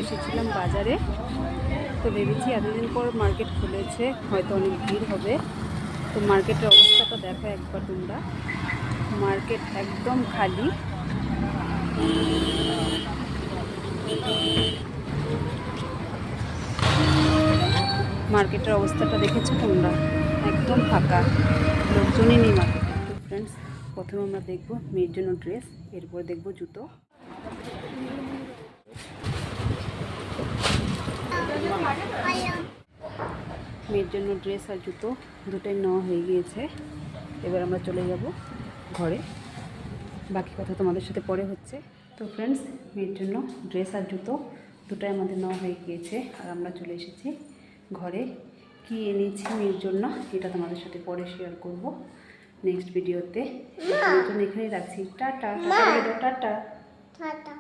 এসেছিলাম বাজারে। তো ভেবেছি এতদিন পর মার্কেট খুলেছে, হয়তো অনেক ভিড় হবে। তো মার্কেটের অবস্থাটা দেখো একবার তোমরা। মার্কেট একদম খালি। মার্কেটের অবস্থাটা দেখেছো তোমরা, একদম ফাঁকা, লোকজনই নেই মার্কেটে। তো ফ্রেন্ডস, প্রথমে আমরা দেখব মেয়ের জন্য ড্রেস, এরপর দেখব জুতো। মেয়ের জন্য ড্রেস আর জুতো দুটোই নেওয়া হয়ে গিয়েছে। এবার আমরা চলে যাব ঘরে, বাকি কথা তোমাদের সাথে পরে হচ্ছে। তো ফ্রেন্ডস, মেয়ের জন্য ড্রেস আর জুতো দুটোই আমাদের নেওয়া হয়ে গিয়েছে, আর আমরা চলে এসেছি ঘরে। কি এনেছি মেয়ের জন্য এটা তোমাদের সাথে পরে শেয়ার করব নেক্সট ভিডিওতে। এখানেই রাখছি। Tata tata tata.